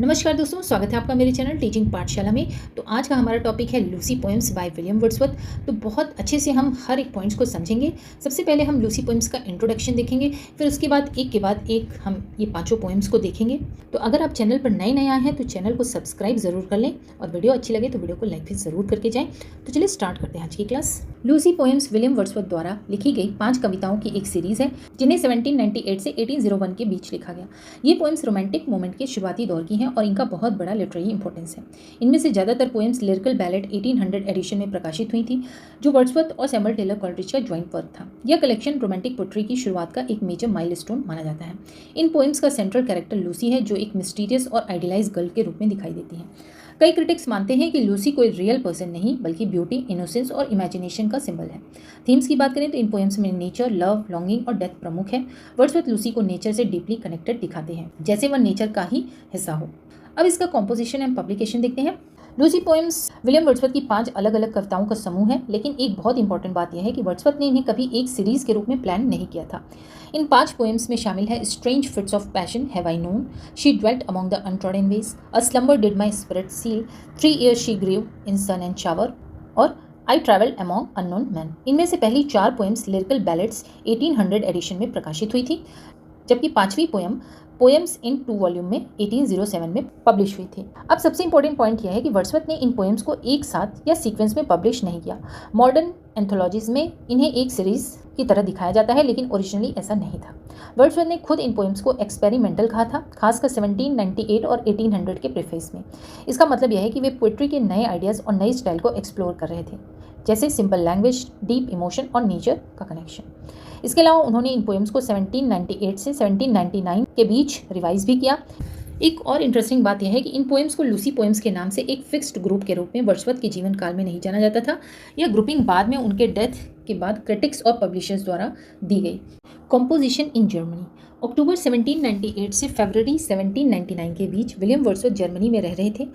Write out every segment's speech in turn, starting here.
नमस्कार दोस्तों, स्वागत है आपका मेरे चैनल टीचिंग पाठशाला में। तो आज का हमारा टॉपिक है Lucy poems by William Wordsworth. तो बहुत अच्छे से हम हर एक पॉइंट्स को समझेंगे। सबसे पहले हम लूसी पोएम्स का इंट्रोडक्शन देखेंगे, फिर उसके बाद एक हम ये पांचों पोएम्स को देखेंगे। तो अगर आप चैनल पर नए आए हैं तो चैनल को सब्सक्राइब जरूर कर लें और वीडियो अच्छी लगे तो वीडियो को लाइक भी जरूर करके जाएँ। तो चलिए स्टार्ट करते हैं आज की class. Lucy poems William Wordsworth द्वारा लिखी गई 5 कविताओं की एक सीरीज है जिन्हें 1798 से 1801 के बीच लिखा गया। ये पोएम्स रोमांटिक मोमेंट के शुरुआती दौर की हैं और इनका बहुत बड़ा लिटरेरी इंपॉर्टेंस है। इनमें से ज़्यादातर पोएम्स लिरिकल बैलेड 1800 एडिशन में प्रकाशित हुई थी, जो वर्ड्सवर्थ और सैमुअल टेलर कॉलरिज का जॉइंट वर्क था। यह कलेक्शन रोमांटिक पोट्री की शुरुआत का एक मेजर माइलस्टोन माना जाता है। इन पोएम्स का सेंट्रल कैरेक्टर लूसी है, जो एक मिस्टीरियस और आइडियलाइज गर्ल के रूप में दिखाई देती है। कई क्रिटिक्स मानते हैं कि लूसी कोई रियल पर्सन नहीं बल्कि ब्यूटी, इनोसेंस और इमेजिनेशन का सिंबल है। थीम्स की बात करें तो इन पोएम्स में नेचर, लव, लॉन्गिंग और डेथ प्रमुख है। वर्ड्सवर्थ लूसी को नेचर से डीपली कनेक्टेड दिखाते हैं, जैसे वह नेचर का ही हिस्सा हो। अब इसका कॉम्पोजिशन एंड पब्लिकेशन देखते हैं। लूसी पोएम्स विलियम वर्ड्सवर्थ की 5 अलग अलग कविताओं का समूह है, लेकिन एक बहुत इंपॉर्टेंट बात यह है कि वर्ड्सवर्थ ने इन्हें कभी एक सीरीज के रूप में प्लान नहीं किया था। इन 5 पोएम्स में शामिल है strange fits of passion, have I known, she dwelt among the untrodden ways, a slumber did my spirit seal, 3 years she grew in sun and shower और I travelled among unknown men. इनमें से पहली 4 poems lyrical ballads 1800 addition में प्रकाशित हुई थी, जबकि 5वीं पोएम पोएम्स इन 2 वॉल्यूम में 1807 में पब्लिश हुई थी। अब सबसे इंपॉर्टेंट पॉइंट यह है कि वर्ड्सवर्थ ने इन पोएम्स को एक साथ या सीक्वेंस में पब्लिश नहीं किया। मॉडर्न एंथोलॉजीज में इन्हें एक सीरीज की तरह दिखाया जाता है, लेकिन ओरिजिनली ऐसा नहीं था। वर्ड्सवर्थ ने खुद इन पोएम्स को एक्सपेरिमेंटल कहा था, खासकर 1798 और 1800 के प्रीफेस में। इसका मतलब यह है कि वे पोइट्री के नए आइडियाज़ और नई स्टाइल को एक्सप्लोर कर रहे थे, जैसे सिंपल लैंग्वेज, डीप इमोशन और नेचर का कनेक्शन। इसके अलावा उन्होंने इन पोएम्स को 1798 से 1799 के बीच रिवाइज भी किया। एक और इंटरेस्टिंग बात यह है कि इन पोएम्स को लूसी पोएम्स के नाम से एक फिक्स्ड ग्रुप के रूप में वर्ड्सवर्थ के जीवन काल में नहीं जाना जाता था। यह ग्रुपिंग बाद में उनके डेथ के बाद क्रिटिक्स और पब्लिशर्स द्वारा दी गई। Composition in Germany. अक्टूबर 1798 से फरवरी 1799 के बीच विलियम वर्ड्सवर्थ जर्मनी में रह रहे थे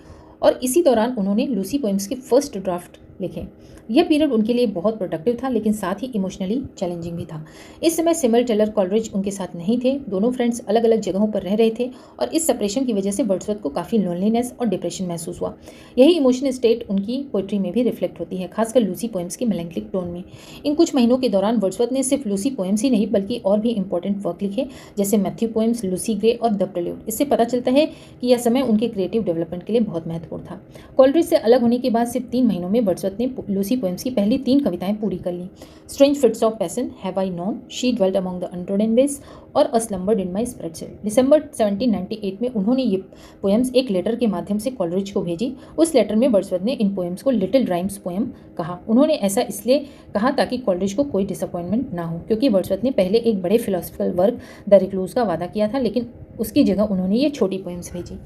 और इसी दौरान उन्होंने लूसी पोएम्स के फर्स्ट ड्राफ्ट लिखे। यह पीरियड उनके लिए बहुत प्रोडक्टिव था, लेकिन साथ ही इमोशनली चैलेंजिंग भी था। इस समय सैमुअल टेलर कॉलरिज उनके साथ नहीं थे। दोनों फ्रेंड्स अलग अलग जगहों पर रह रहे थे और इस सेपरेशन की वजह से वर्ड्सवर्थ को काफ़ी लोनलीनेस और डिप्रेशन महसूस हुआ। यही इमोशनल स्टेट उनकी पोइट्री में भी रिफ्लेक्ट होती है, खासकर लूसी पोएम्स की मेलैंकोलिक टोन में। इन कुछ महीनों के दौरान वर्ड्सवर्थ ने सिर्फ लूसी पोएम्स ही नहीं बल्कि और भी इंपॉर्टेंट वर्क लिखे, जैसे मैथ्यू पोएम्स, लूसी ग्रे और द प्रेल्यूड। इससे पता चलता है कि यह समय उनके क्रिएटिव डेवलपमेंट के लिए बहुत महत्वपूर्ण था। कॉलरिज से अलग होने के बाद सिर्फ 3 महीनों में वर्ड्सवर्थ ने लूसी पोएम्स की पहली 3 कविताएं पूरी कर ली। Strange fits of passion, have I known, she dwelt among the untrodden ways और a slumber did my spirit seal. दिसंबर 1798 में उन्होंने ये पोएम्स एक लेटर के माध्यम से कॉलरिज को भेजी। उस लेटर में वर्ड्सवर्थ ने इन पोएम्स को लिटिल राइम्स पोएम कहा। उन्होंने ऐसा इसलिए कहा ताकि कॉलरिज को कोई डिसअपॉइंटमेंट ना हो, क्योंकि वर्ड्सवर्थ ने पहले एक बड़े फिलोसफिकल वर्क द रिक्लूज का वादा किया था, लेकिन उसकी जगह उन्होंने ये छोटी पोएम्स भेजी।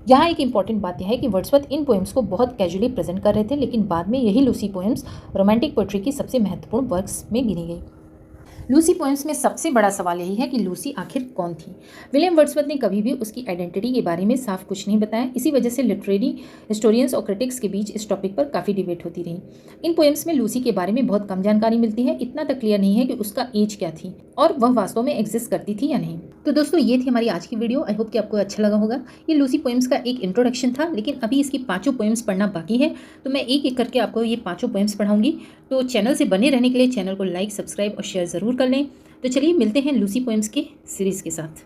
यहाँ एक इंपॉर्टेंट बात यह है कि वर्ड्सवर्थ इन पोएम्स को बहुत कैजुअली प्रेजेंट कर रहे थे, लेकिन बाद में यही लूसी पोएम्स रोमांटिक पोएट्री की सबसे महत्वपूर्ण वर्क्स में गिनी गई। लूसी पोएम्स में सबसे बड़ा सवाल यही है कि लूसी आखिर कौन थी। विलियम वर्ड्सवर्थ ने कभी भी उसकी आइडेंटिटी के बारे में साफ कुछ नहीं बताया। इसी वजह से लिटरेरी हिस्टोरियंस और क्रिटिक्स के बीच इस टॉपिक पर काफ़ी डिबेट होती रही। इन पोएम्स में लूसी के बारे में बहुत कम जानकारी मिलती है। इतना तक क्लियर नहीं है कि उसका एज क्या थी और वह वास्तव में एग्जिस्ट करती थी या नहीं। तो दोस्तों, ये थी हमारी आज की वीडियो। आई होप कि आपको अच्छा लगा होगा। ये लूसी पोएम्स का एक इंट्रोडक्शन था, लेकिन अभी इसकी 5 पोएम्स पढ़ना बाकी है, तो मैं एक एक करके आपको ये 5 पोएम्स पढ़ाऊंगी। तो चैनल से बने रहने के लिए चैनल को लाइक, सब्सक्राइब और शेयर ज़रूर कर लें। तो चलिए मिलते हैं लूसी पोएम्स के सीरीज़ के साथ।